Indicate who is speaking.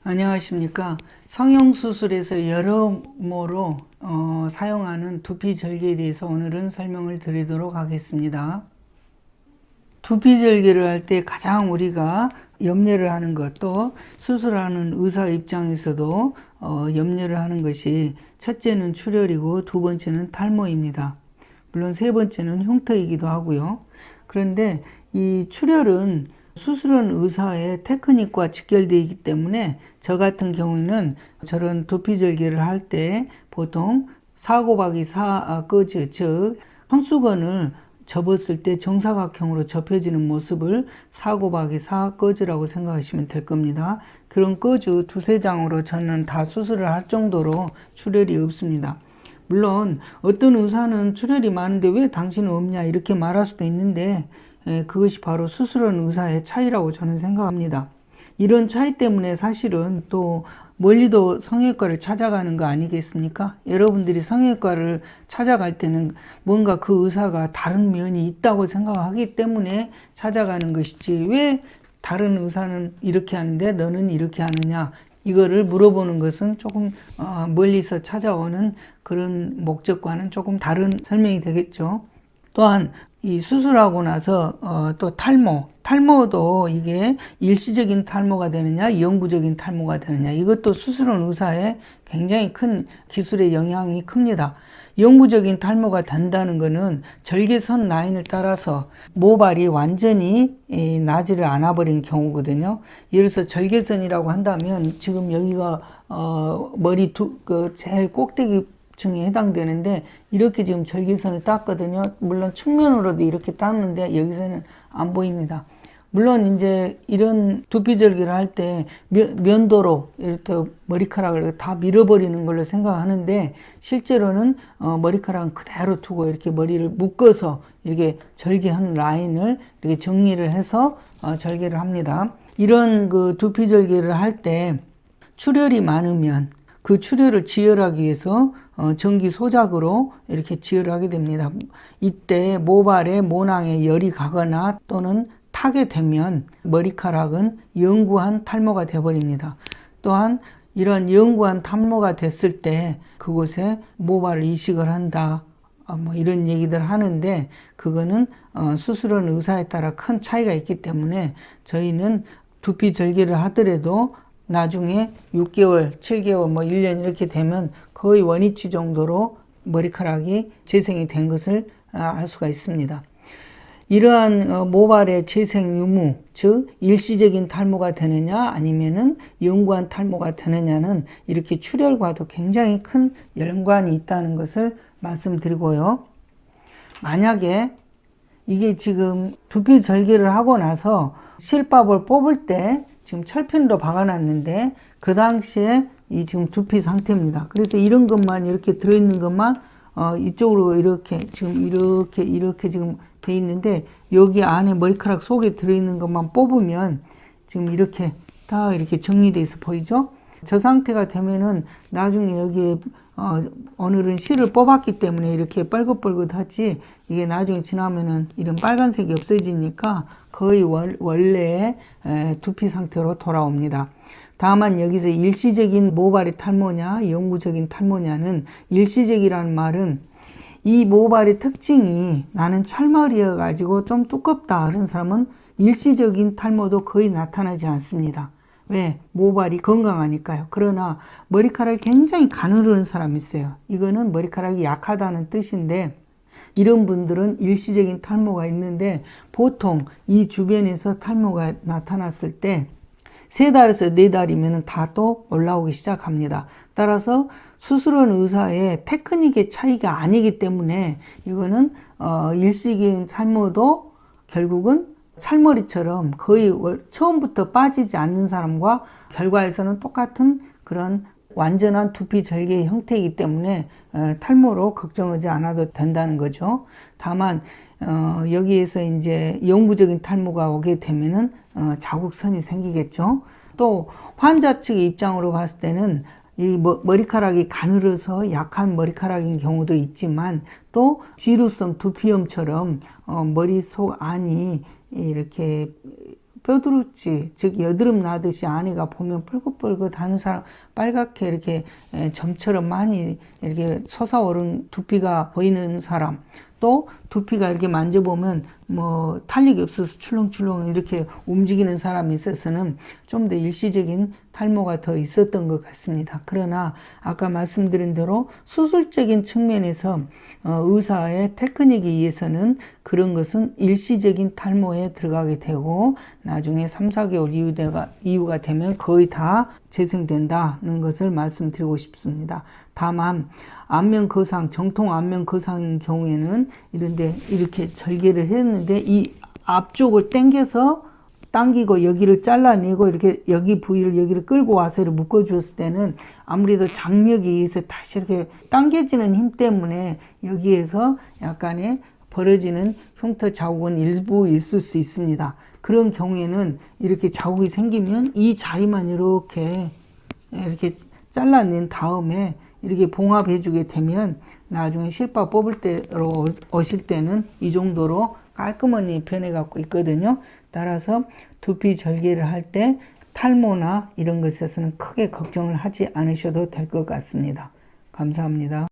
Speaker 1: 안녕하십니까. 성형수술에서 여러모로 사용하는 두피절개에 대해서 오늘은 설명을 드리도록 하겠습니다. 두피절개를 할 때 가장 우리가 염려를 하는 것, 또 수술하는 의사 입장에서도 염려를 하는 것이 첫째는 출혈이고 두 번째는 탈모입니다. 물론 세 번째는 흉터이기도 하고요. 그런데 이 출혈은 수술은 의사의 테크닉과 직결되어 있기 때문에 저 같은 경우에는 저런 두피절개를 할 때 보통 사고박이 사거즈, 즉 손수건을 접었을 때 정사각형으로 접혀지는 모습을 사고박이 사거즈라고 생각하시면 될 겁니다. 그런 거즈 두세 장으로 저는 다 수술을 할 정도로 출혈이 없습니다. 물론 어떤 의사는 출혈이 많은데 왜 당신은 없냐 이렇게 말할 수도 있는데 그것이 바로 수술한 의사의 차이라고 저는 생각합니다. 이런 차이 때문에 사실은 또 멀리도 성형외과를 찾아가는 거 아니겠습니까? 여러분들이 성형외과를 찾아갈 때는 뭔가 그 의사가 다른 면이 있다고 생각하기 때문에 찾아가는 것이지, 왜 다른 의사는 이렇게 하는데 너는 이렇게 하느냐, 이거를 물어보는 것은 조금 멀리서 찾아오는 그런 목적과는 조금 다른 설명이 되겠죠. 또한 이 수술하고 나서 또 탈모도 이게 일시적인 탈모가 되느냐 영구적인 탈모가 되느냐, 이것도 수술한 의사의 굉장히 큰 기술의 영향이 큽니다. 영구적인 탈모가 된다는 것은 절개선 라인을 따라서 모발이 완전히 나지를 않아 버린 경우거든요. 예를 들어서 절개선이라고 한다면 지금 여기가 머리 제일 꼭대기 층에 해당되는데 이렇게 지금 절개선을 땄거든요. 물론 측면으로도 이렇게 땄는데 여기서는 안 보입니다. 물론 이제 이런 두피절개를 할 때 면도로 이렇게 머리카락을 다 밀어버리는 걸로 생각하는데, 실제로는 머리카락은 그대로 두고 이렇게 머리를 묶어서 이렇게 절개한 라인을 이렇게 정리를 해서 절개를 합니다. 이런 그 두피절개를 할 때 출혈이 많으면 그 출혈을 지혈하기 위해서 전기 소작으로 이렇게 지혈을 하게 됩니다. 이때 모발에 모낭에 열이 가거나 또는 타게 되면 머리카락은 영구한 탈모가 되어버립니다. 또한 이런 영구한 탈모가 됐을 때 그곳에 모발을 이식을 한다, 뭐 이런 얘기들 하는데, 그거는 수술한 의사에 따라 큰 차이가 있기 때문에 저희는 두피 절개를 하더라도 나중에 6개월, 7개월, 뭐 1년 이렇게 되면 거의 원위치 정도로 머리카락이 재생이 된 것을 알 수가 있습니다. 이러한 모발의 재생 유무, 즉 일시적인 탈모가 되느냐 아니면은 영구한 탈모가 되느냐는 이렇게 출혈과도 굉장히 큰 연관이 있다는 것을 말씀드리고요. 만약에 이게 지금 두피 절개를 하고 나서 실밥을 뽑을 때 지금 철핀으로 박아놨는데 그 당시에 이 지금 두피 상태입니다. 그래서 이런 것만 이렇게 들어있는 것만 이쪽으로 이렇게 지금 이렇게 지금 돼 있는데, 여기 안에 머리카락 속에 들어있는 것만 뽑으면 지금 이렇게 다 이렇게 정리돼 있어 보이죠? 저 상태가 되면은 나중에 여기에 오늘은 실을 뽑았기 때문에 이렇게 뻘긋뻘긋하지, 이게 나중에 지나면은 이런 빨간색이 없어지니까 거의 원래의 두피 상태로 돌아옵니다. 다만 여기서 일시적인 모발의 탈모냐 영구적인 탈모냐는, 일시적이라는 말은 이 모발의 특징이 나는 철머리여 가지고 좀 두껍다 그런 사람은 일시적인 탈모도 거의 나타나지 않습니다. 왜? 모발이 건강하니까요. 그러나 머리카락이 굉장히 가늘은 사람이 있어요. 이거는 머리카락이 약하다는 뜻인데, 이런 분들은 일시적인 탈모가 있는데 보통 이 주변에서 탈모가 나타났을 때 3달에서 4달이면 다 또 올라오기 시작합니다. 따라서 수술한 의사의 테크닉의 차이가 아니기 때문에 이거는 일시적인 탈모도 결국은 찰머리처럼 거의 처음부터 빠지지 않는 사람과 결과에서는 똑같은 그런 완전한 두피 절개의 형태이기 때문에 탈모로 걱정하지 않아도 된다는 거죠. 다만 여기에서 이제 영구적인 탈모가 오게 되면은 자국선이 생기겠죠. 또 환자 측의 입장으로 봤을 때는 이 머리카락이 가늘어서 약한 머리카락인 경우도 있지만, 또 지루성 두피염처럼 머리 속 안이 이렇게 뼈두루지, 즉 여드름 나듯이 안에가 보면 뿔긋뿔긋하는 사람, 빨갛게 이렇게 점처럼 많이 이렇게 솟아오른 두피가 보이는 사람, 또 두피가 이렇게 만져보면 뭐 탄력이 없어서 출렁출렁 이렇게 움직이는 사람이 있어서는 좀 더 일시적인 탈모가 더 있었던 것 같습니다. 그러나 아까 말씀드린 대로 수술적인 측면에서 의사의 테크닉에 의해서는 그런 것은 일시적인 탈모에 들어가게 되고 나중에 3, 4개월 이후가 되면 거의 다 재생된다는 것을 말씀드리고 싶습니다. 다만 안면 거상, 정통 안면 거상인 경우에는 이런데 이렇게 절개를 했는데 이 앞쪽을 당기고 여기를 잘라내고 이렇게 여기 부위를 여기를 끌고 와서 이렇게 묶어주었을 때는 아무래도 장력에 의해서 다시 이렇게 당겨지는 힘 때문에 여기에서 약간의 벌어지는 흉터 자국은 일부 있을 수 있습니다. 그런 경우에는 이렇게 자국이 생기면 이 자리만 이렇게 잘라낸 다음에 이렇게 봉합해 주게 되면 나중에 실밥 뽑을 때로 오실 때는 이 정도로 깔끔하게 변해 갖고 있거든요. 따라서 두피 절개를 할 때 탈모나 이런 것에서는 크게 걱정을 하지 않으셔도 될 것 같습니다. 감사합니다.